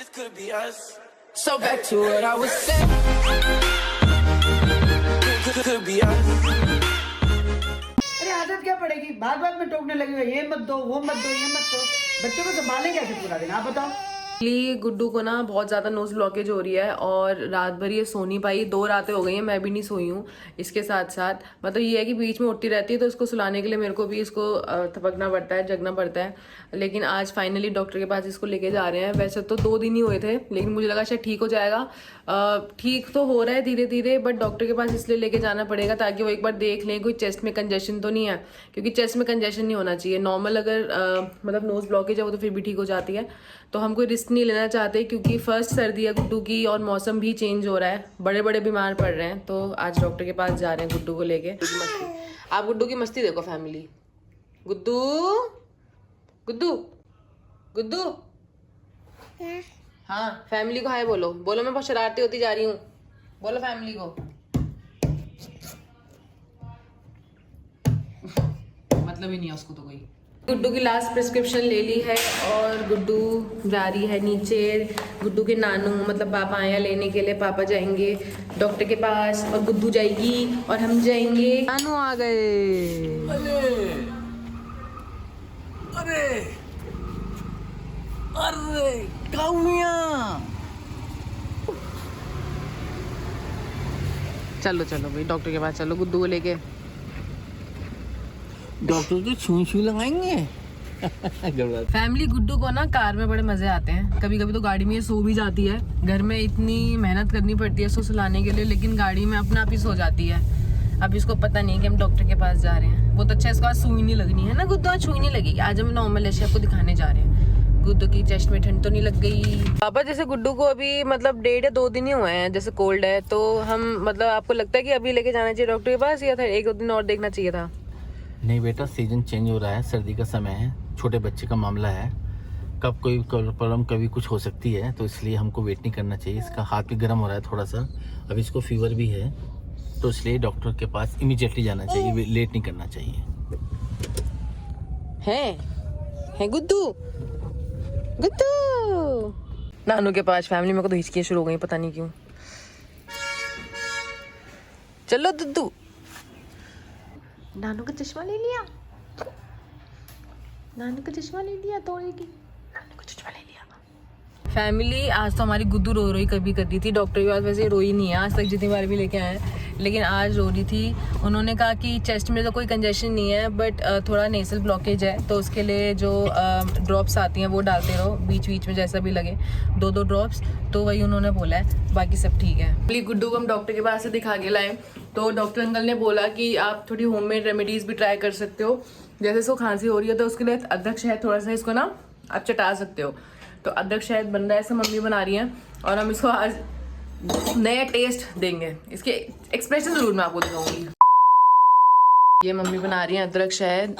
So back to what I was saying. Could be us. अरे आदत क्या पड़ेगी, बार बार में टोकने लगी हुई, ये मत दो, वो मत दो, ये मत दो। बच्चों को संभालें कैसे पूरा दिन, आप बताओ। गुड्डू को ना बहुत ज़्यादा नोज ब्लॉकेज हो रही है और रात भर ये सो नहीं पाई, 2 रातें हो गई हैं, मैं भी नहीं सोई हूँ। इसके साथ साथ मतलब ये है कि बीच में उठती रहती है, तो इसको सुलाने के लिए मेरे को भी इसको थपकना पड़ता है, जगना पड़ता है। लेकिन आज फाइनली डॉक्टर के पास इसको लेके जा रहे हैं। वैसे तो 2 दिन ही हुए थे, लेकिन मुझे लगा शायद ठीक हो जाएगा। ठीक तो हो रहा है धीरे धीरे, बट डॉक्टर के पास इसलिए लेके जाना पड़ेगा ताकि वो एक बार देख लें कोई चेस्ट में कंजेशन तो नहीं है, क्योंकि चेस्ट में कंजेशन नहीं होना चाहिए। नॉर्मल अगर मतलब नोज ब्लॉकेज है वो तो फिर भी ठीक हो जाती है। तो हम कोई रिस्क नहीं लेना चाहते, क्योंकि फर्स्ट सर्दी है गुड्डू की और मौसम भी चेंज हो रहा है, बड़े बड़े बीमार पड़ रहे हैं। तो आज डॉक्टर के पास जा रहे हैं गुड्डू को लेके। आप गुड्डू की मस्ती देखो फैमिली। गुड्डू गुड्डू गुड्डू हाँ, फैमिली को हाय बोलो। बोलो मैं बहुत शरारती होती जा रही हूँ, बोलो फैमिली को। मतलब ही नहीं है उसको तो कोई। गुड्डू की लास्ट प्रिस्क्रिप्शन ले ली है और गुड्डू जा रही है नीचे। गुड्डू के नानू मतलब पापा आया लेने के लिए, पापा जाएंगे डॉक्टर के पास और गुड्डू जाएगी और हम जाएंगे। नानू आ गए। अरे अरे काउनिया, चलो चलो भाई डॉक्टर के पास चलो गुड्डू को लेके। डॉक्टर तो छुई छुई लगाएंगे। फैमिली गुड्डू को ना कार में बड़े मजे आते हैं। कभी कभी तो गाड़ी में ये सो भी जाती है, घर में इतनी मेहनत करनी पड़ती है इसको सुलाने के लिए, लेकिन गाड़ी में अपने आप ही सो जाती है। अब इसको पता नहीं कि हम डॉक्टर के पास जा रहे हैं। बहुत अच्छा, इसको आज सुई नहीं लगनी है ना गुड्डू, आज सुई नहीं लगेगी। आज हम नॉर्मल ऐसे आपको दिखाने जा रहे हैं। गुड्डू की चेस्ट में ठंड तो नहीं लग गई। पापा जैसे गुड्डू को अभी मतलब 1.5 या 2 दिन ही हुए हैं जैसे कोल्ड है, तो हम मतलब आपको लगता है कि अभी लेके जाना चाहिए डॉक्टर के पास या था 1-2 दिन और देखना चाहिए था? नहीं बेटा, सीजन चेंज हो रहा है, सर्दी का समय है, छोटे बच्चे का मामला है, कब कोई प्रॉब्लम कभी कुछ हो सकती है, तो इसलिए हमको वेट नहीं करना चाहिए। इसका हाथ भी गर्म हो रहा है थोड़ा सा, अभी इसको फीवर भी है, तो इसलिए डॉक्टर के पास इमीडिएटली जाना चाहिए, लेट नहीं करना चाहिए। है गुड्डू गुड्डू नानू के पास। फैमिली में को तो हिचकियाँ शुरू हो गई, पता नहीं क्यों। चलो दुद्दू, नानू का चश्मा ले लिया, नानू का चश्मा ले लिया, तोड़ेगी, नानू का चश्मा ले लिया। फैमिली आज तो हमारी गुड्डू रो रही कभी करती थी। डॉक्टर के पास वैसे रोई नहीं है आज तक जितनी बार भी लेके आए हैं, लेकिन आज रो रही थी। उन्होंने कहा कि चेस्ट में तो कोई कंजेशन नहीं है, बट थोड़ा नेसल ब्लॉकेज है, तो उसके लिए जो ड्रॉप्स आती हैं वो डालते रहो बीच बीच में, जैसा भी लगे 2-2 ड्रॉप्स, तो वही उन्होंने बोला है, बाकी सब ठीक है। गुड्डू को हम डॉक्टर के पास से दिखा के लाए, तो डॉक्टर अंकल ने बोला कि आप थोड़ी होममेड रेमेडीज भी ट्राई कर सकते हो। जैसे इसको खांसी हो रही है तो उसके लिए अदरक शहद थोड़ा सा इसको ना आप चटा सकते हो। तो अदरक शहद बन रहा है, ऐसे मम्मी बना रही हैं, और हम इसको आज नया टेस्ट देंगे। इसके एक्सप्रेशन जरूर मैं आपको दिखाऊंगी। ये मम्मी बना रही हैं अदरक शहद।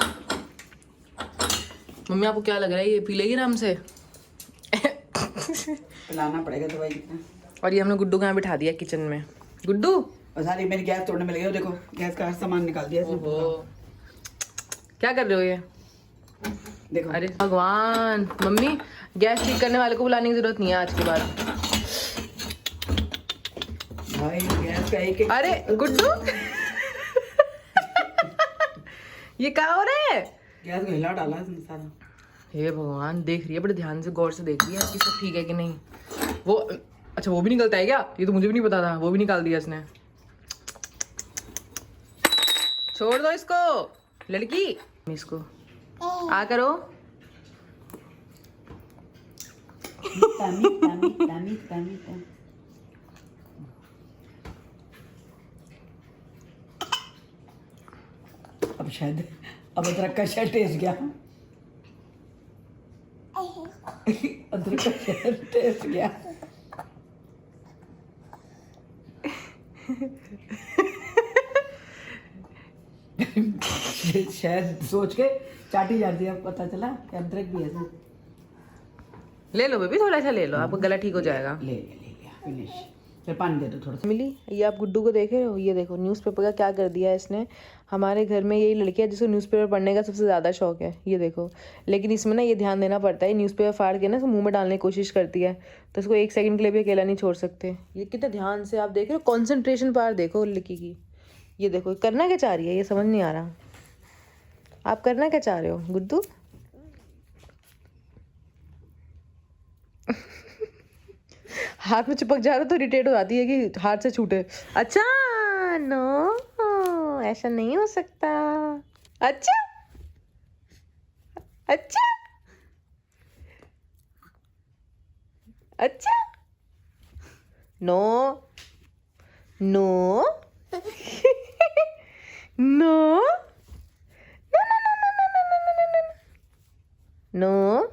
मम्मी आपको क्या लग रहा है, ये पी लेगी आराम से? पिलाना पड़ेगा दवाई। और ये हमने गुड्डू को यहाँ बिठा दिया किचन में। गुड्डू सारी मेरी गैस तोड़ने में लगी हो, देखो गैस का हर सामान निकाल दिया इसने। क्या कर रहे हो ये? देखो, अरे भगवान, मम्मी गैस ठीक करने वाले को बुलाने की जरूरत नहीं है आज के बाद। भाई गैस का एक अरे गुड्डू ये क्या हो रहा है? गैस को हिला डाला इसने सारा। हे भगवान, देख रही है, बड़े ध्यान से गौर से देख रही है कि सब ठीक है कि नहीं। वो अच्छा, वो भी निकलता है क्या? ये तो मुझे भी नहीं पता था, वो भी निकाल दिया इसने। छोड़ दो इसको लड़की, इसको आ करो। तामी, तामी, तामी, तामी, तामी। अब शायद अदरक का शहद टेस्ट गया। अदरक का शहद टेस्ट गया। शायद सोच के चाटी जाती है, पता चला कि अदरक भी है। ले लो बेबी, थोड़ा सा ले लो, आपका गला ठीक हो जाएगा। ले लिया फिनिश। फिर पानी दे दो थोड़ा सा। मिली, ये आप गुड्डू को देख रहे हो, ये देखो न्यूज़पेपर का क्या कर दिया है इसने। हमारे घर में यही लड़की है जिसको न्यूज़पेपर पढ़ने का सबसे ज़्यादा शौक है, ये देखो। लेकिन इसमें ना ये ध्यान देना पड़ता है, न्यूज़पेपर फाड़ के ना इसको मुंह में डालने की कोशिश करती है, तो इसको 1 सेकंड के लिए भी अकेला नहीं छोड़ सकते। ये कितने ध्यान से आप देख रहे हो, कॉन्सेंट्रेशन पार देखो लड़की की। ये देखो करना क्या चाह रही है, ये समझ नहीं आ रहा। आप करना क्या चाह रहे हो गुड्डू? हाथ में चिपक जा रहा तो इरिटेट हो जाती है कि हाथ से छूटे। अच्छा नो, ऐसा नहीं हो सकता। अच्छा अच्छा अच्छा, नो नो नो नो।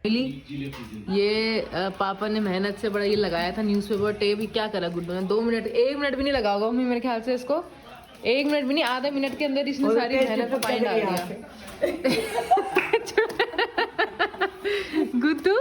ये पापा ने मेहनत से बड़ा ये लगाया था न्यूज़पेपर टेप। क्या करा गुड्डू ने? 2 मिनट, 1 मिनट भी नहीं लगा होगा मम्मी मेरे ख्याल से इसको। 1 मिनट भी नहीं, आधा मिनट के अंदर इसने सारी मेहनत को पानी डाल दिया। गुड्डू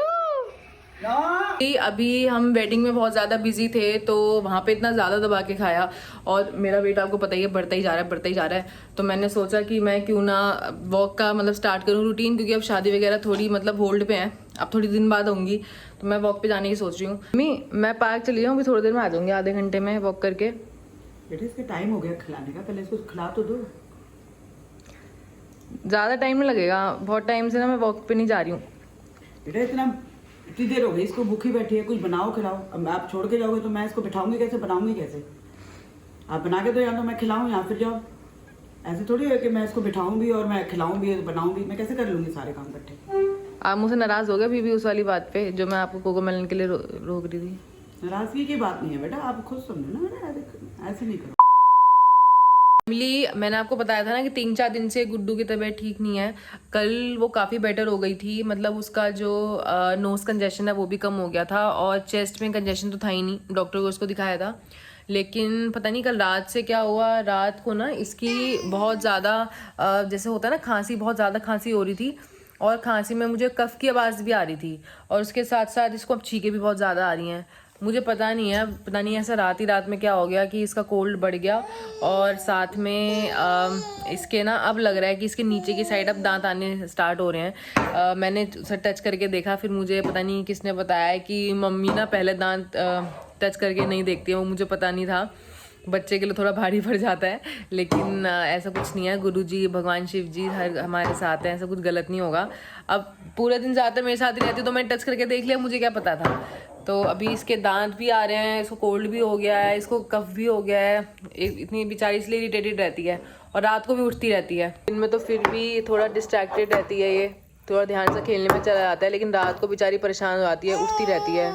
अभी हम वेडिंग में बहुत ज़्यादा बिजी थे, तो वहाँ पे इतना ज़्यादा दबा के खाया, और मेरा वेट आपको पता ही है बढ़ता ही जा रहा है, बढ़ता ही जा रहा है। तो मैंने सोचा कि मैं क्यों ना वॉक का मतलब स्टार्ट करूँ रूटीन, क्योंकि अब शादी वगैरह थोड़ी मतलब होल्ड पे है, अब थोड़ी दिन बाद होंगी, तो मैं वॉक पे जाने की सोच रही हूँ। मैं पार्क चली जाऊँ, अभी थोड़ी देर में आ जाऊँगी, आधे घंटे में वॉक करके। बेटा इसका टाइम हो गया खिलाने का, पहले इसको खिला तो दो। ज़्यादा टाइम नहीं लगेगा, बहुत टाइम से ना मैं वॉक पे नहीं जा रही हूँ। बेटा इतनी देर हो गई इसको भूखी बैठी है, कुछ बनाओ खिलाओ। अब आप छोड़ के जाओगे तो मैं इसको बिठाऊंगी कैसे, बनाऊंगी कैसे? आप बना के दो, या तो मैं खिलाऊं या फिर जाओ। ऐसे थोड़ी है कि मैं इसको बिठाऊंगी और मैं खिलाऊं भी बनाऊं भी, मैं कैसे कर लूंगी सारे काम इकट्ठे? आप मुझसे नाराज़ हो गए अभी भी उस वाली बात पे जो मैं आपको कोकोमेलन के लिए रोक रही थी? नाराजगी की बात नहीं है बेटा, आप खुद समझो ना बेटा, ऐसे नहीं करो। मैंने आपको बताया था ना कि 3-4 दिन से गुड्डू की तबीयत ठीक नहीं है। कल वो काफ़ी बेटर हो गई थी, मतलब उसका जो नोज़ कंजेशन है वो भी कम हो गया था, और चेस्ट में कंजेशन तो था ही नहीं, डॉक्टर को उसको दिखाया था। लेकिन पता नहीं कल रात से क्या हुआ, रात को ना इसकी बहुत ज़्यादा जैसे होता है ना खांसी, बहुत ज़्यादा खांसी हो रही थी, और खांसी में मुझे कफ की आवाज़ भी आ रही थी, और उसके साथ साथ इसको अब छींकें भी बहुत ज़्यादा आ रही हैं। मुझे पता नहीं ऐसा रात ही रात में क्या हो गया कि इसका कोल्ड बढ़ गया, और साथ में इसके ना अब लग रहा है कि इसके नीचे की साइड अब दांत आने स्टार्ट हो रहे हैं। मैंने उसे टच करके देखा, फिर मुझे पता नहीं किसने बताया कि मम्मी ना पहले दांत टच करके नहीं देखती है, वो मुझे पता नहीं था, बच्चे के लिए थोड़ा भारी पड़ जाता है। लेकिन ऐसा कुछ नहीं है, गुरुजी भगवान शिव जी हमारे साथ हैं, ऐसा कुछ गलत नहीं होगा। अब पूरे दिन ज़्यादातर मेरे साथ ही रहती, तो मैंने टच करके देख लिया, मुझे क्या पता था। तो अभी इसके दांत भी आ रहे हैं, इसको कोल्ड भी हो गया है, इसको कफ भी हो गया है, इतनी बेचारी इसलिए इरिटेटेड रहती है, और रात को भी उठती रहती है। दिन में तो फिर भी थोड़ा डिस्ट्रैक्टेड रहती है, ये थोड़ा ध्यान से खेलने में चला जाता है, लेकिन रात को बेचारी परेशान हो जाती है, उठती रहती है।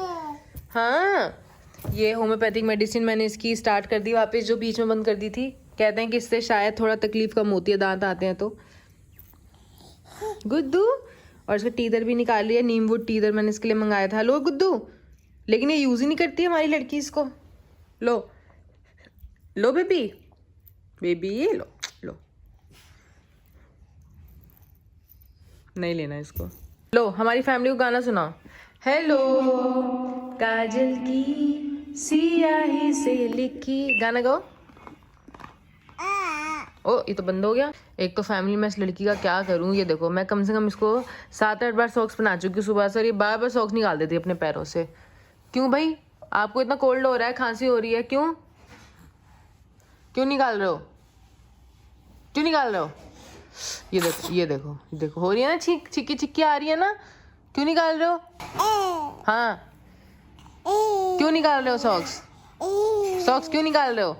हाँ, ये होम्योपैथिक मेडिसिन मैंने इसकी स्टार्ट कर दी वापस, जो बीच में बंद कर दी थी। कहते हैं कि इससे शायद थोड़ा तकलीफ कम होती है, दांत आते हैं तो। गुड्डू, और इसका टीदर भी निकाल लिया, नीमवुड टीदर मैंने इसके लिए मंगाया था। लो गुड्डू, लेकिन ये यूज़ ही नहीं करती है हमारी लड़की इसको। लो लो बेबी, बेबी ये लो लो, नहीं लेना इसको। लो हमारी फैमिली को गाना सुनाओ। हेलो काजल की सियाही से लिखी, गाना गाओ। ओ ये तो बंद हो गया। एक तो फैमिली में इस लड़की का क्या करूं, ये देखो मैं कम से कम इसको 7-8 बार सॉक्स पहना चुकी हूँ सुबह से, और ये बार बार सॉक्स निकाल देती है अपने पैरों से। क्यों भाई, आपको इतना कोल्ड हो रहा है, खांसी हो रही है, क्यों क्यों निकाल रहे हो, क्यों निकाल रहे हो? ये देखो ये देखो देखो, हो रही है ना छिक्की छिक्की आ रही है ना, क्यों निकाल रहे हो? हाँ क्यों निकाल रहे हो सॉक्स, सॉक्स क्यों निकाल रहे हो?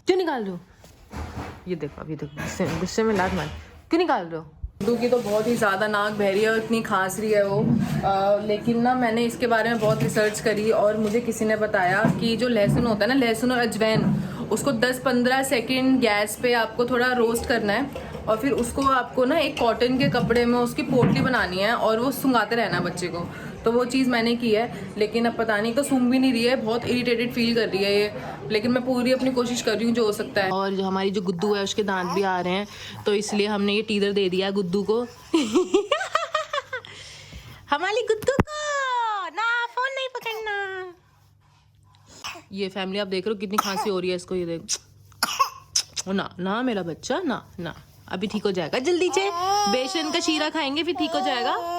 क्यों निकाल रहे हो? ये देखो अभी देखो गुस्से में लात मार, क्यों निकाल रहे हो? गुड्डू की तो बहुत ही ज़्यादा नाक बह रही है और इतनी खांस रही है वो। लेकिन ना मैंने इसके बारे में बहुत रिसर्च करी, और मुझे किसी ने बताया कि जो लहसुन होता है ना, लहसुन और अजवाइन, उसको 10-15 सेकंड गैस पे आपको थोड़ा रोस्ट करना है, और फिर उसको आपको ना एक कॉटन के कपड़े में उसकी पोटली बनानी है, और वो सुंघाते रहना है बच्चे को। तो वो चीज़ मैंने की है, लेकिन अब पता नहीं, तो सूंघ भी नहीं रही है, बहुत इरिटेटेड फील कर रही है ये, लेकिन मैं पूरी अपनी कोशिश कर रही हूँ जो हो सकता है। और जो हमारी जो गुड्डू है उसके दांत भी आ रहे हैं, तो इसलिए हमने ये टीदर दे दिया गुड्डू को। हमारी गुड्डू को ना फोन नहीं पकड़ना। ये फैमिली आप देख रहे हो कितनी खांसी हो रही है इसको, ये देखो ना ना मेरा बच्चा ना ना, अभी ठीक हो जाएगा जल्दी से, बेसन का शीरा खाएंगे फिर ठीक हो जाएगा।